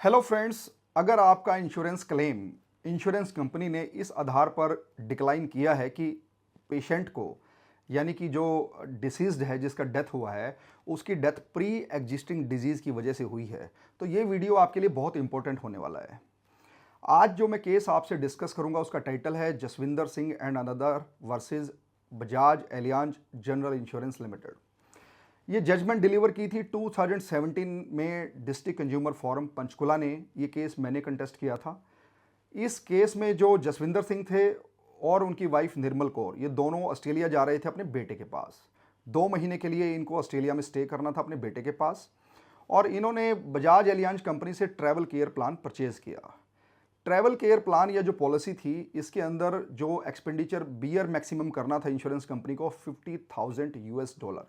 Hello friends, अगर आपका insurance claim insurance company ने इस आधार पर डिक्लाइन किया है कि पेशेंट को यानी कि जो डिसीज्ड है जिसका डेथ हुआ है उसकी डेथ प्री एग्जिस्टिंग डिजीज़ की वजह से हुई है, तो ये वीडियो आपके लिए बहुत इंपॉर्टेंट होने वाला है। आज जो मैं केस आपसे डिस्कस करूंगा उसका टाइटल है Jasvinder Singh and another versus Bajaj Allianz general insurance limited. ये जजमेंट डिलीवर की थी 2017 में डिस्ट्रिक्ट कंज्यूमर फोरम पंचकुला ने। ये केस मैंने कंटेस्ट किया था। इस केस में जो जसविंदर सिंह थे और उनकी वाइफ निर्मल कौर, ये दोनों ऑस्ट्रेलिया जा रहे थे अपने बेटे के पास। 2 महीने के लिए इनको ऑस्ट्रेलिया में स्टे करना था अपने बेटे के पास, और इन्होंने बजाज एलियांज कंपनी से ट्रैवल केयर प्लान परचेज किया। ट्रैवल केयर प्लान या जो पॉलिसी थी, इसके अंदर जो एक्सपेंडिचर बियर मैक्सिमम करना था इंश्योरेंस कंपनी को $50,000,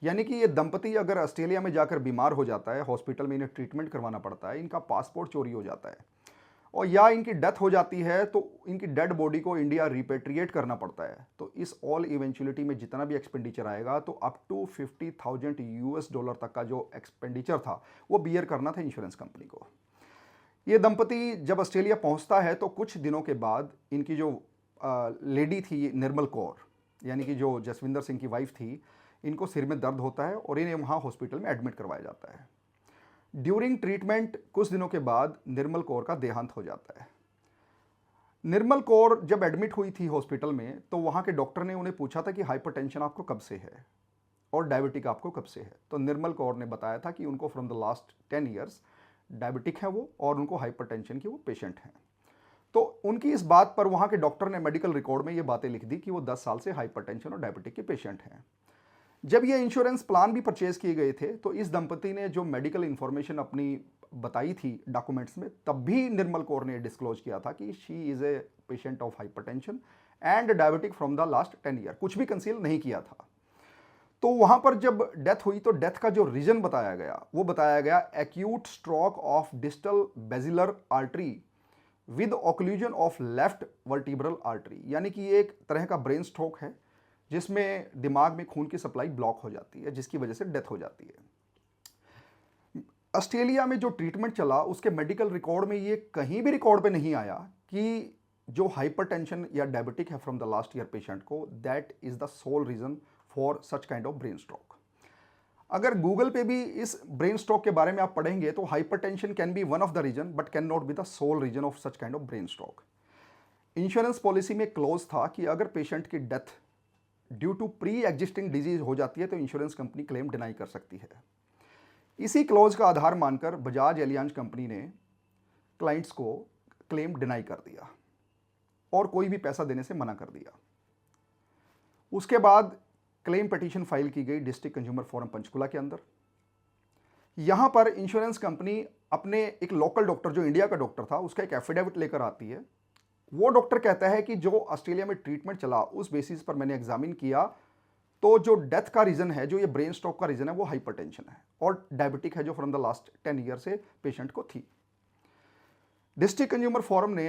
यानी कि ये दंपति अगर ऑस्ट्रेलिया में जाकर बीमार हो जाता है, हॉस्पिटल में इन्हें ट्रीटमेंट करवाना पड़ता है, इनका पासपोर्ट चोरी हो जाता है और या इनकी डेथ हो जाती है, तो इनकी डेड बॉडी को इंडिया रिपेट्रिएट करना पड़ता है, तो इस ऑल इवेंचुअलिटी में जितना भी एक्सपेंडिचर आएगा तो अप टू $50,000 तक का जो एक्सपेंडिचर था वो बियर करना था इंश्योरेंस कंपनी को। ये दंपति जब ऑस्ट्रेलिया पहुंचता है तो कुछ दिनों के बाद इनकी जो लेडी थी निर्मल कौर, यानी कि जो जसविंदर सिंह की वाइफ थी, इनको सिर में दर्द होता है और इन्हें वहाँ हॉस्पिटल में एडमिट करवाया जाता है। ड्यूरिंग ट्रीटमेंट कुछ दिनों के बाद निर्मल कौर का देहांत हो जाता है। निर्मल कौर जब एडमिट हुई थी हॉस्पिटल में तो वहाँ के डॉक्टर ने उन्हें पूछा था कि हाइपरटेंशन आपको कब से है और डायबिटिक आपको कब से है। तो निर्मल कौर ने बताया था कि उनको from the last 10 years diabetic है वो, और उनको हाइपरटेंशन की वो पेशेंट हैं। तो उनकी इस बात पर वहाँ के डॉक्टर ने मेडिकल रिकॉर्ड में ये बातें लिख दी कि वो 10 साल से हाइपरटेंशन और डायबिटिक के पेशेंट हैं। जब ये इंश्योरेंस प्लान भी परचेज किए गए थे तो इस दंपति ने जो मेडिकल इंफॉर्मेशन अपनी बताई थी डॉक्यूमेंट्स में, तब भी निर्मल कौर ने डिस्क्लोज किया था कि she is a patient of hypertension and diabetic from the last 10 year. कुछ भी कंसील नहीं किया था। तो वहाँ पर जब डेथ हुई तो डेथ का जो रीजन बताया गया वो बताया गया acute stroke of distal basilar artery with occlusion of left vertebral artery, यानी कि ये एक तरह का ब्रेन स्ट्रोक है जिसमें दिमाग में खून की सप्लाई ब्लॉक हो जाती है, जिसकी वजह से डेथ हो जाती है। ऑस्ट्रेलिया में जो ट्रीटमेंट चला उसके मेडिकल रिकॉर्ड में ये कहीं भी रिकॉर्ड पे नहीं आया कि जो हाइपरटेंशन या डायबिटिक है from the last year patient को, that is the sole reason for such kind of brain stroke. अगर गूगल पे भी इस ब्रेन स्ट्रोक के बारे में आप पढ़ेंगे तो hypertension can be one of the reason but can not be the sole reason of such kind of brain stroke. Insurance policy में क्लोज था कि अगर पेशेंट की death due to pre existing disease हो जाती है तो इंश्योरेंस कंपनी क्लेम डिनाई कर सकती है। इसी क्लोज का आधार मानकर बजाज एलियांज कंपनी ने क्लाइंट्स को क्लेम डिनाई कर दिया और कोई भी पैसा देने से मना कर दिया। उसके बाद क्लेम पिटीशन फाइल की गई डिस्ट्रिक्ट कंज्यूमर फोरम पंचकुला के अंदर। यहां पर इंश्योरेंस कंपनी अपने एक लोकल डॉक्टर, जो इंडिया का डॉक्टर था, उसका एक एफिडेविट लेकर आती है। वो डॉक्टर कहता है कि जो ऑस्ट्रेलिया में ट्रीटमेंट चला उस बेसिस पर मैंने एग्जामिन किया तो जो डेथ का रीजन है, जो ये ब्रेन स्ट्रोक का रीजन है, वो हाइपरटेंशन है और डायबिटिक है जो फ्रॉम द लास्ट 10 ईयर से पेशेंट को थी। डिस्ट्रिक्ट कंज्यूमर फोरम ने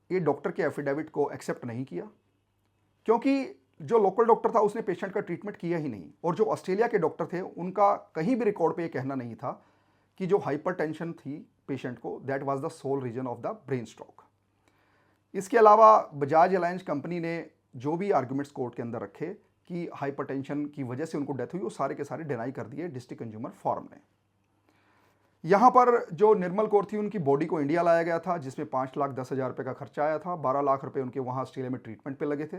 ये डॉक्टर के एफिडेविट को एक्सेप्ट नहीं किया क्योंकि जो लोकल डॉक्टर था उसने पेशेंट का ट्रीटमेंट किया ही नहीं, और जो ऑस्ट्रेलिया के डॉक्टर थे उनका कहीं भी रिकॉर्ड पे ये कहना नहीं था कि जो हाइपरटेंशन थी पेशेंट को, that was the sole reason of the brain stroke. इसके अलावा बजाज एलायंस कंपनी ने जो भी आर्गुमेंट्स कोर्ट के अंदर रखे कि हाइपरटेंशन की वजह से उनको डेथ हुई, वो सारे के सारे डिनाई कर दिए डिस्ट्रिक्ट कंज्यूमर फोरम ने। यहाँ पर जो निर्मल कौर थी उनकी बॉडी को इंडिया लाया गया था जिसमें 5,10,000 रुपये का खर्चा आया था। 12 लाख रुपए उनके वहाँ ऑस्ट्रेलिया में ट्रीटमेंट पे लगे थे।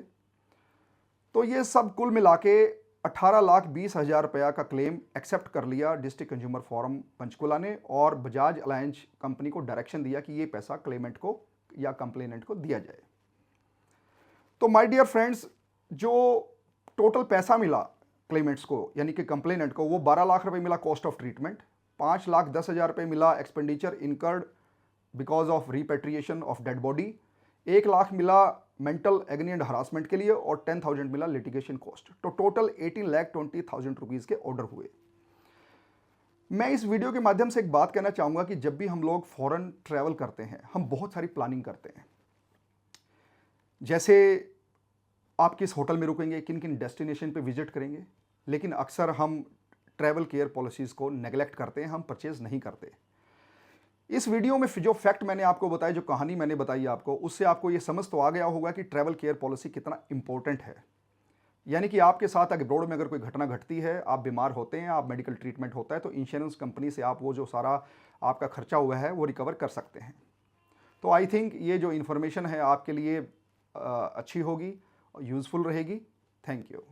तो ये सब कुल मिला के 18,20,000 रुपया का क्लेम एक्सेप्ट कर लिया डिस्ट्रिक्ट कंज्यूमर फोरम पंचकुला ने, और बजाज अलायंस कंपनी को डायरेक्शन दिया कि ये पैसा क्लेमेंट को या कंप्लेनेंट को दिया जाए। तो माय डियर फ्रेंड्स, जो टोटल पैसा मिला क्लेमेंट्स को यानी कि कंप्लेनेंट को, वो 12 लाख रुपए मिला कॉस्ट ऑफ ट्रीटमेंट, 5,10,000 रुपये मिला expenditure incurred because of repatriation of dead body, 1 lakh मिला मेंटल एग्नी एंड हरासमेंट के लिए, और 10,000 मिला लिटिगेशन कॉस्ट। तो टोटल 18,20,000 रुपीज़ के ऑर्डर हुए। मैं इस वीडियो के माध्यम से एक बात कहना चाहूँगा कि जब भी हम लोग फॉरेन ट्रैवल करते हैं हम बहुत सारी प्लानिंग करते हैं, जैसे आप किस होटल में रुकेंगे, किन किन डेस्टिनेशन पे विजिट करेंगे, लेकिन अक्सर हम ट्रैवल केयर पॉलिसीज़ को नेगलेक्ट करते हैं, हम परचेज़ नहीं करते। इस वीडियो में जो फैक्ट मैंने आपको बताया, जो कहानी मैंने बताई आपको, उससे आपको ये समझ तो आ गया होगा कि ट्रैवल केयर पॉलिसी कितना इंपॉर्टेंट है। यानी कि आपके साथ अब्रॉड में अगर कोई घटना घटती है, आप बीमार होते हैं, आप मेडिकल ट्रीटमेंट होता है, तो इंश्योरेंस कंपनी से आप वो जो सारा आपका खर्चा हुआ है वो रिकवर कर सकते हैं। तो आई थिंक ये जो इन्फॉर्मेशन है आपके लिए अच्छी होगी, यूज़फुल रहेगी। Thank you.